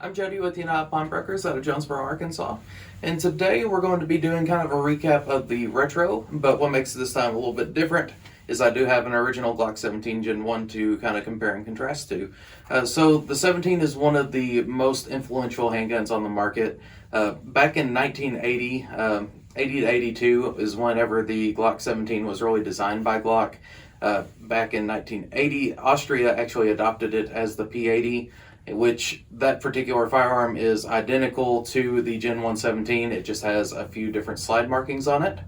I'm Jody with the United Pawnbrokers out of Jonesboro, Arkansas, and today we're going to be doing kind of a recap of the retro, but what makes this time a little bit different is I do have an original Glock 17 Gen 1 to kind of compare and contrast to. So the 17 is one of the most influential handguns on the market. Back in 1980, 80 to 82 is whenever the Glock 17 was really designed by Glock. Back in 1980, Austria actually adopted it as the P80, which that particular firearm is identical to the Gen 1 17. It just has a few different slide markings on it.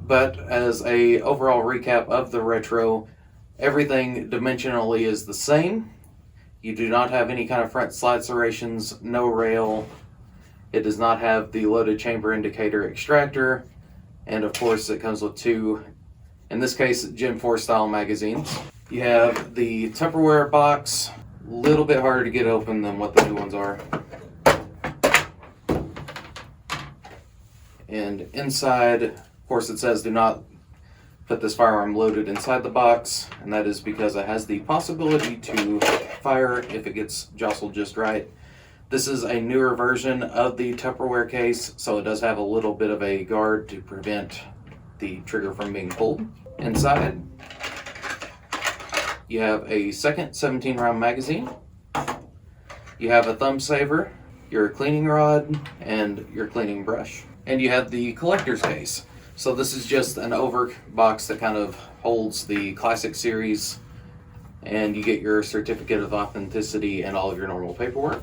But as a overall recap of the retro, everything dimensionally is the same. You do not have any kind of front slide serrations, no rail. It does not have the loaded chamber indicator extractor. And of course it comes with two, in this case, Gen 4 style magazines. You have the Tupperware box, a little bit harder to get open than what the new ones are. And inside, of course, it says do not put this firearm loaded inside the box, and that is because it has the possibility to fire if it gets jostled just right. This is a newer version of the Tupperware case, so it does have a little bit of a guard to prevent the trigger from being pulled. Inside, you have a second 17 round magazine. You have a thumb saver, your cleaning rod, and your cleaning brush. And you have the collector's case. So this is just an over box that kind of holds the Classic series, and you get your certificate of authenticity and all of your normal paperwork.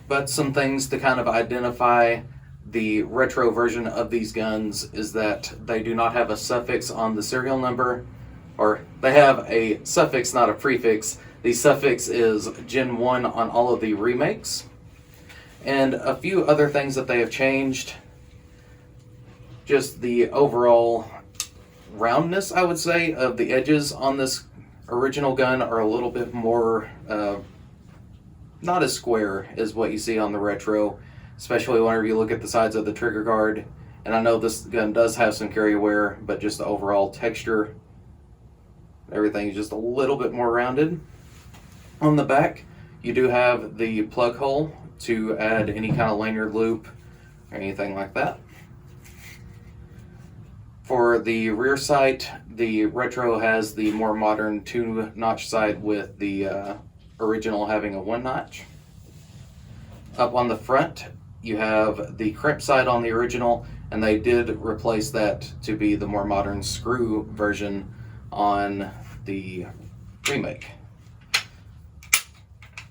But some things to kind of identify the retro version of these guns is that they do not have a suffix on the serial number, or they have a suffix, not a prefix. The suffix is Gen 1 on all of the remakes. And a few other things that they have changed. Just the overall roundness, I would say, of the edges on this original gun are a little bit more, not as square as what you see on the retro, especially whenever you look at the sides of the trigger guard. And I know this gun does have some carry wear, but just the overall texture, everything is just a little bit more rounded. On the back, you do have the plug hole to add any kind of lanyard loop or anything like that. For the rear sight, the retro has the more modern 2-notch sight with the original having a 1-notch. Up on the front, you have the crimp sight on the original, and they did replace that to be the more modern screw version on the remake.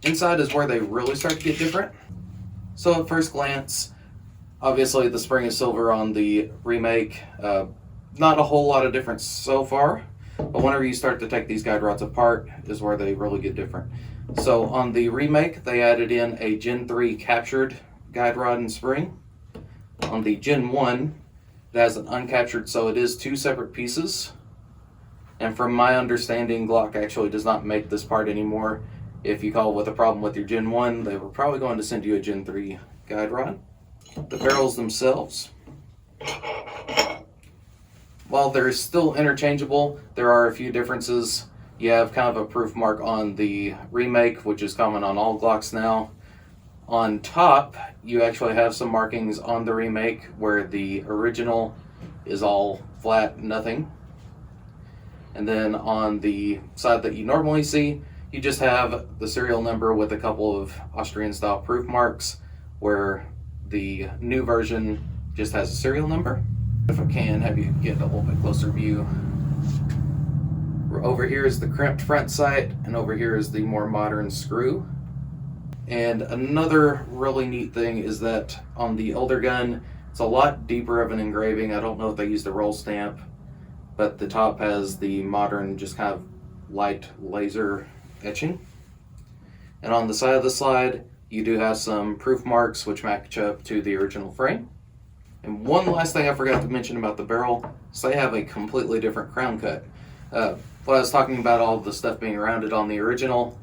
Inside is where they really start to get different. So at first glance, obviously the spring is silver on the remake. Not a whole lot of difference so far, but whenever you start to take these guide rods apart is where they really get different. So on the remake, they added in a Gen 3 captured guide rod and spring. On the Gen 1, it has an uncaptured, so it is two separate pieces. And from my understanding, Glock actually does not make this part anymore. If you call with a problem with your Gen 1, they were probably going to send you a Gen 3 guide rod. The barrels themselves, while they're still interchangeable, there are a few differences. You have kind of a proof mark on the remake, which is common on all Glocks now. On top, you actually have some markings on the remake where the original is all flat, nothing. And then on the side that you normally see, you just have the serial number with a couple of Austrian style proof marks, where the new version just has a serial number. If I can have you get a little bit closer view. Over here is the crimped front sight, and over here is the more modern screw. And another really neat thing is that on the older gun, it's a lot deeper of an engraving. I don't know if they used a roll stamp, but the top has the modern, just kind of light laser etching. And on the side of the slide, you do have some proof marks which match up to the original frame. And one last thing I forgot to mention about the barrel is they have a completely different crown cut. When I was talking about all the stuff being rounded on the original,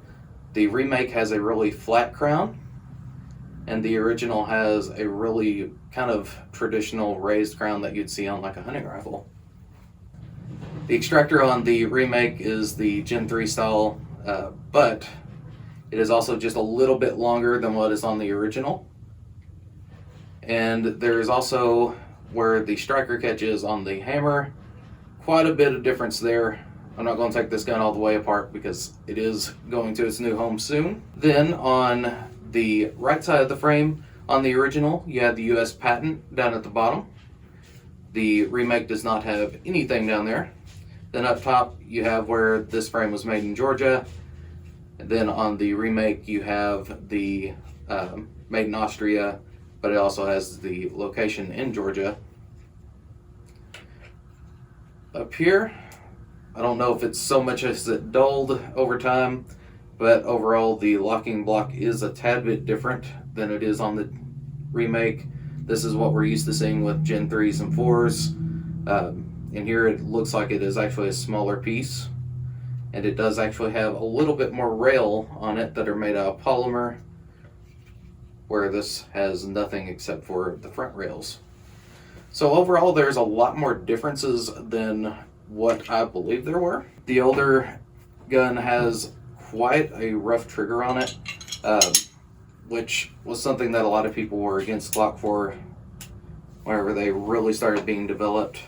the remake has a really flat crown, and the original has a really kind of traditional raised crown that you'd see on like a hunting rifle. The extractor on the remake is the Gen 3 style, but It is also just a little bit longer than what is on the original. And there is also where the striker catch is on the hammer. Quite a bit of difference there. I'm not going to take this gun all the way apart because it is going to its new home soon. Then on the right side of the frame, on the original, you had the US patent down at the bottom. The remake does not have anything down there. Then up top, you have where this frame was made in Georgia. And then on the remake, you have the made in Austria, but it also has the location in Georgia. Up here, I don't know if it's so much as it dulled over time, but overall the locking block is a tad bit different than it is on the remake. This is what we're used to seeing with Gen 3s and 4s. And here it looks like it is actually a smaller piece. And it does actually have a little bit more rail on it that are made out of polymer, where this has nothing except for the front rails. So overall, there's a lot more differences than what I believe there were. The older gun has quite a rough trigger on it, which was something that a lot of people were against Glock for whenever they really started being developed.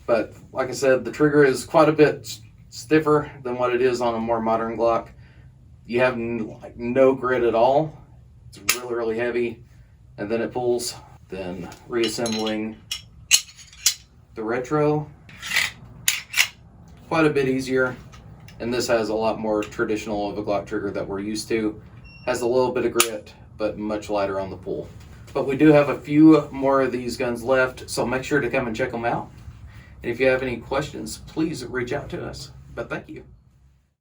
But like I said, the trigger is quite a bit stiffer than what it is on a more modern Glock. You have like no grit at all. It's really, really heavy. And then it pulls. Then reassembling the retro, quite a bit easier. And this has a lot more traditional of a Glock trigger that we're used to. Has a little bit of grit, but much lighter on the pull. But we do have a few more of these guns left, so make sure to come and check them out. And if you have any questions, please reach out to us. But thank you.